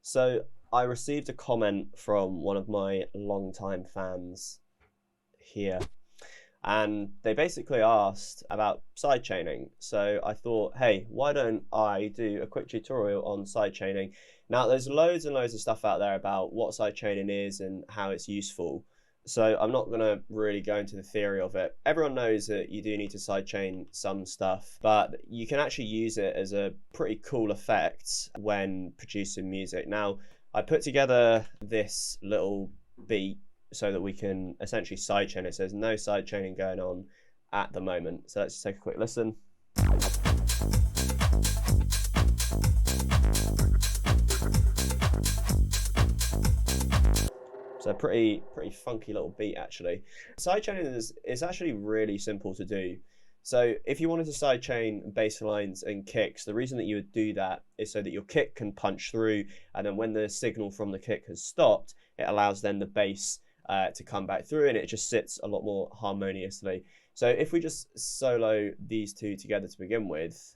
So I received a comment from one of my longtime fans here, and they basically asked about sidechaining. So I thought, hey, why don't I do a quick tutorial on sidechaining? Now, there's loads and loads of stuff out there about what sidechaining is and how it's useful. So I'm not going to really go into the theory of it. Everyone knows that you do need to sidechain some stuff, but you can actually use it as a pretty cool effect when producing music. Now, I put together this little beat so that we can essentially sidechain it. So there's no sidechaining going on at the moment. So let's just take a quick listen. So pretty funky little beat actually. Sidechaining is actually really simple to do. So if you wanted to sidechain bass lines and kicks, the reason that you would do that is so that your kick can punch through, and then when the signal from the kick has stopped, it allows then the bass to come back through, and it just sits a lot more harmoniously. So if we just solo these two together to begin with,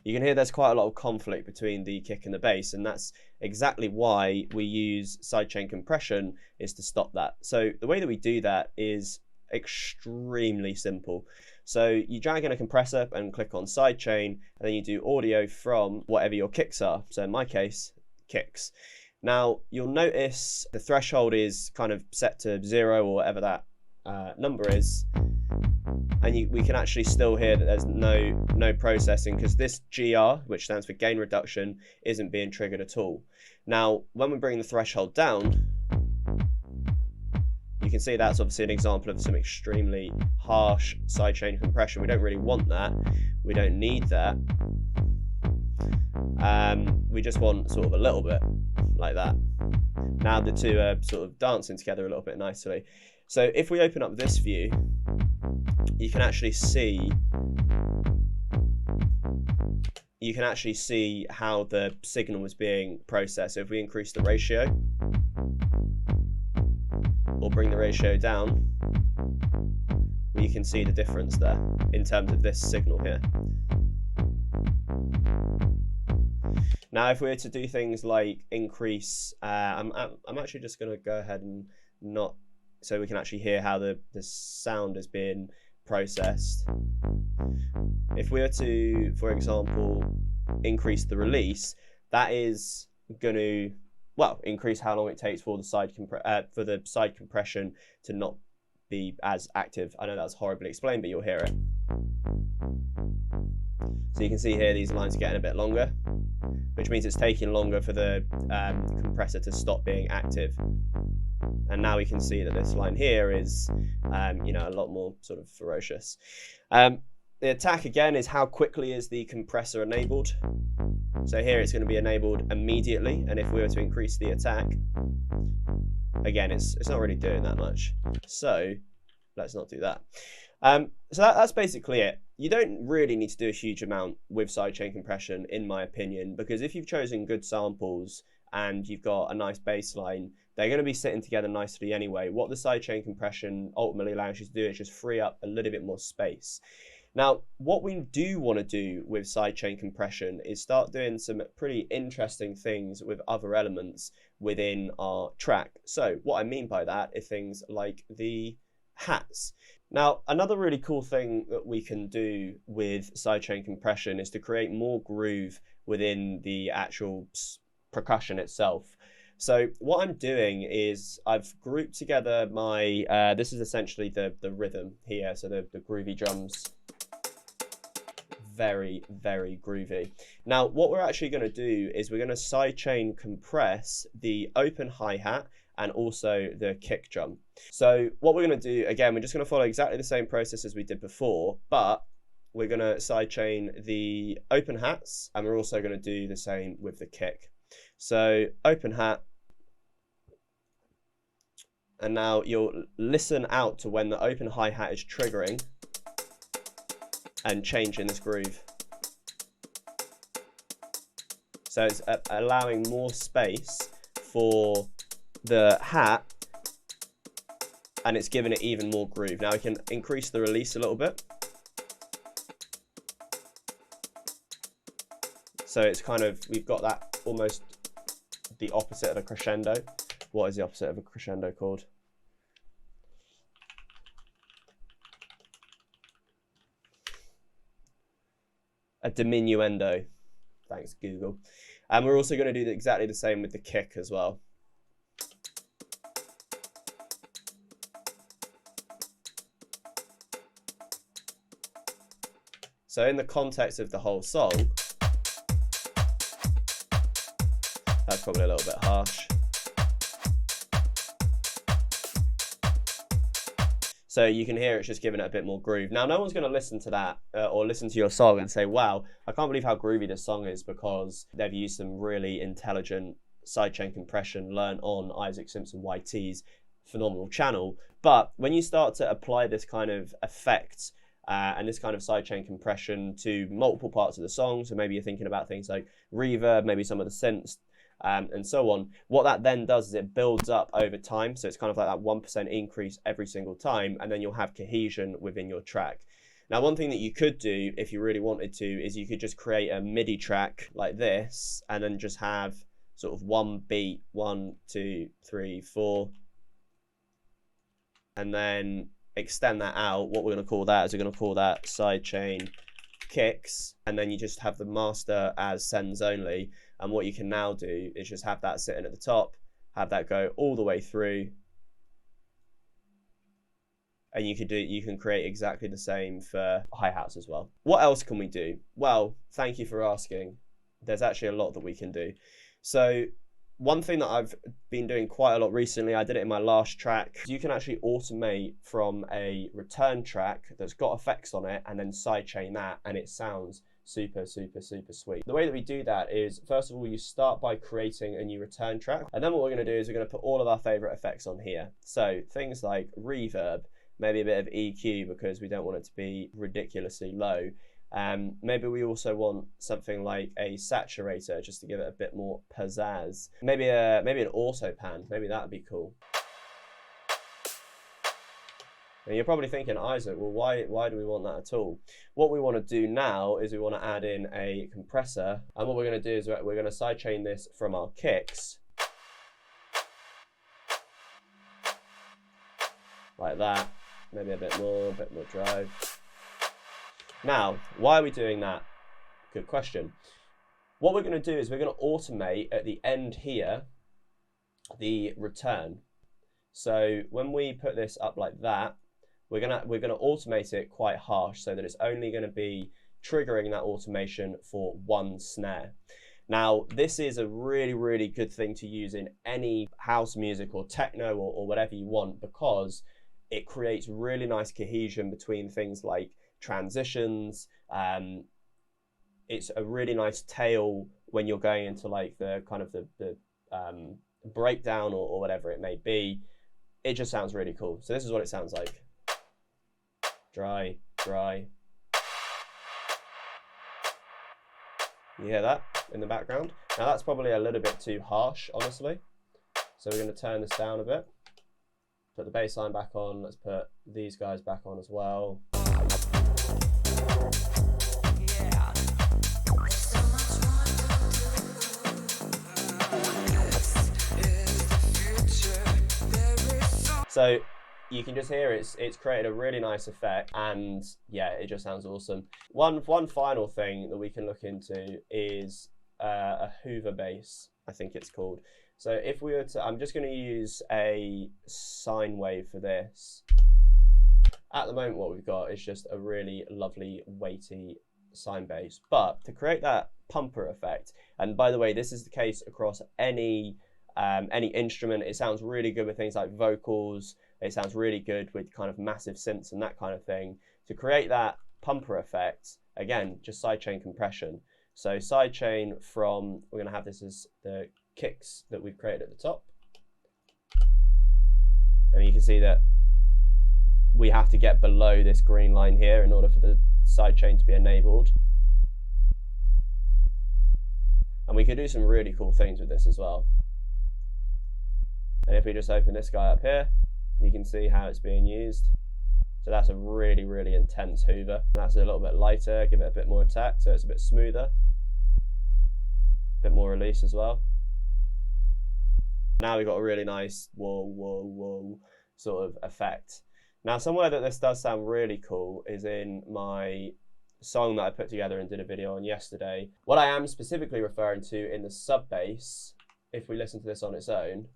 you can hear there's quite a lot of conflict between the kick and the bass, and that's exactly why we use sidechain compression, is to stop that. So the way that we do that is extremely simple. So you drag in a compressor and click on sidechain, and then you do audio from whatever your kicks are. So in my case, kicks. Now you'll notice the threshold is kind of set to 0 or whatever that number is, and we can actually still hear that there's no processing, because this GR, which stands for gain reduction, isn't being triggered at all. Now when we bring the threshold down, you can see that's obviously an example of some extremely harsh sidechain compression. We don't really want that. We don't need that. We just want sort of a little bit like that. Now the two are sort of dancing together a little bit nicely. So if we open up this view, you can actually see how the signal was being processed. So if we increase the ratio or bring the ratio down, you can see the difference there in terms of this signal here. Now, if we were to do things like increase, I'm actually just going to go ahead and not, so we can actually hear how the sound is being processed. If we were to, for example, increase the release, that is going to, well, increase how long it takes for the side compression to not be as active. I know that's horribly explained, but you'll hear it. So you can see here these lines are getting a bit longer, which means it's taking longer for the compressor to stop being active. And now we can see that this line here is, you know, a lot more sort of ferocious. The attack again is how quickly is the compressor enabled. So here it's going to be enabled immediately, and if we were to increase the attack, again it's not really doing that much. So let's not do that. So that's basically it. You don't really need to do a huge amount with sidechain compression, in my opinion, because if you've chosen good samples and you've got a nice bass line, they're going to be sitting together nicely anyway. What the sidechain compression ultimately allows you to do is just free up a little bit more space. Now, what we do want to do with sidechain compression is start doing some pretty interesting things with other elements within our track. So what I mean by that is things like the hats. Now, another really cool thing that we can do with sidechain compression is to create more groove within the actual percussion itself. So what I'm doing is I've grouped together my, this is essentially the rhythm here, so the groovy drums. Very, very groovy. Now, what we're actually going to do is we're going to sidechain compress the open hi-hat and also the kick drum. So what we're going to do, again, we're just going to follow exactly the same process as we did before, but we're going to sidechain the open hats, and we're also going to do the same with the kick. So open hat, and now you'll listen out to when the open hi-hat is triggering and changing this groove. So it's allowing more space for the hat, and it's giving it even more groove. Now we can increase the release a little bit. So it's kind of, we've got that almost the opposite of a crescendo. What is the opposite of a crescendo called? A diminuendo. Thanks, Google. And we're also going to do exactly the same with the kick as well. So in the context of the whole song, that's probably a little bit harsh. So you can hear it's just giving it a bit more groove. Now, no one's going to listen to that or listen to your song and say, wow, I can't believe how groovy this song is, because they've used some really intelligent sidechain compression learned on Isaac Simpson YT's phenomenal channel. But when you start to apply this kind of effect and this kind of sidechain compression to multiple parts of the song, so maybe you're thinking about things like reverb, maybe some of the synths, and so on, what that then does is it builds up over time. So it's kind of like that 1% increase every single time, and then you'll have cohesion within your track. Now, one thing that you could do if you really wanted to is you could just create a MIDI track like this, and then just have sort of one beat, 1, 2, 3, 4, and then extend that out. What we're going to call that is we're going to call that sidechain kicks, and then you just have the master as sends only. And what you can now do is just have that sitting at the top, have that go all the way through, and you can create exactly the same for hi-hats as well. What else can we do? Well, thank you for asking. There's actually a lot that we can do. So one thing that I've been doing quite a lot recently, I did it in my last track, you can actually automate from a return track that's got effects on it and then sidechain that, and it sounds super, super, super sweet. The way that we do that is, first of all, you start by creating a new return track, and then what we're going to do is we're going to put all of our favorite effects on here. So things like reverb, maybe a bit of EQ because we don't want it to be ridiculously low. Maybe we also want something like a saturator just to give it a bit more pizzazz. Maybe an auto pan, maybe that would be cool. And you're probably thinking, Isaac, well, why do we want that at all? What we want to do now is we want to add in a compressor, and what we're going to do is we're going to sidechain this from our kicks, like that. Maybe a bit more drive. Now, why are we doing that? Good question. What we're going to do is we're going to automate at the end here the return. So when we put this up like that, we're gonna automate it quite harsh so that it's only going to be triggering that automation for one snare. Now, this is a really, really good thing to use in any house music or techno or whatever you want, because it creates really nice cohesion between things like transitions. It's a really nice tail when you're going into like the kind of the breakdown or whatever it may be. It just sounds really cool. So this is what it sounds like. Dry, dry. You hear that in the background? Now that's probably a little bit too harsh, honestly. So we're going to turn this down a bit. Put the bass line back on. Let's put these guys back on as well. So you can just hear it's created a really nice effect, and yeah, it just sounds awesome. One final thing that we can look into is a Hoover bass, I think it's called. So if we were to, I'm just going to use a sine wave for this. At the moment, what we've got is just a really lovely weighty sine bass. But to create that pumper effect, and by the way, this is the case across any instrument. It sounds really good with things like vocals. It sounds really good with kind of massive synths and that kind of thing. To create that pumper effect, again, just sidechain compression. So sidechain from, we're going to have this as the kicks that we've created at the top. And you can see that we have to get below this green line here in order for the sidechain to be enabled. And we can do some really cool things with this as well. And if we just open this guy up here, you can see how it's being used. So that's a really, really intense Hoover. That's a little bit lighter, give it a bit more attack, so it's a bit smoother. bit more release as well. Now we've got a really nice whoa, whoa, whoa sort of effect. Now, somewhere that this does sound really cool is in my song that I put together and did a video on yesterday. What I am specifically referring to in the sub bass, if we listen to this on its own,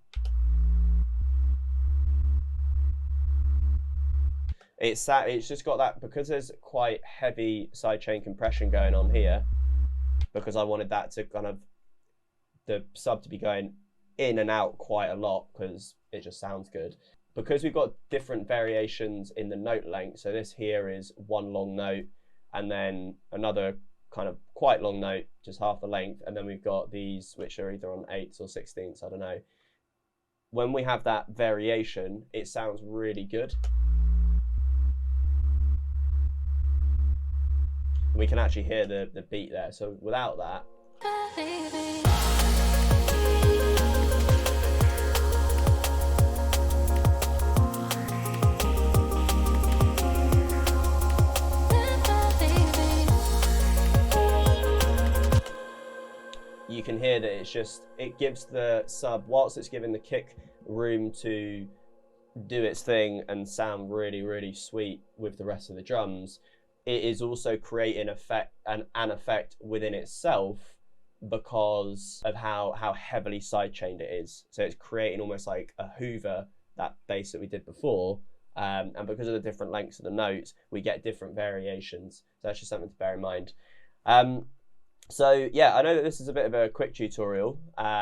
it's just got that, because there's quite heavy sidechain compression going on here, because I wanted that to kind of, the sub to be going in and out quite a lot because it just sounds good. Because we've got different variations in the note length, so this here is one long note and then another kind of quite long note, just half the length, and then we've got these which are either on 8ths or 16ths, I don't know. When we have that variation, it sounds really good. And we can actually hear the beat there, so without that, you can hear that it's just, it gives the sub, whilst it's giving the kick room to do its thing and sound really, really sweet with the rest of the drums, it is also creating an effect within itself because of how heavily sidechained it is. So it's creating almost like a Hoover, that bass that we did before, and because of the different lengths of the notes, we get different variations. So that's just something to bear in mind. So yeah, I know that this is a bit of a quick tutorial.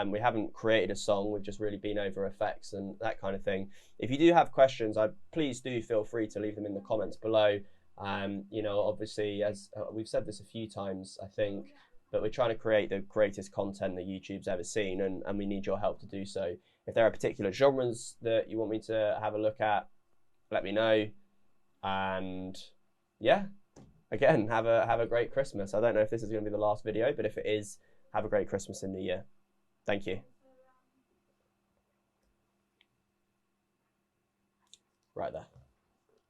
We haven't created a song, we've just really been over effects and that kind of thing. If you do have questions, please do feel free to leave them in the comments below. You know, obviously, as we've said this a few times, I think, but we're trying to create the greatest content that YouTube's ever seen, and we need your help to do so. If there are particular genres that you want me to have a look at, let me know. And yeah, again, have a great Christmas. I don't know if this is going to be the last video, but if it is, have a great Christmas and New Year. Thank you. Right there.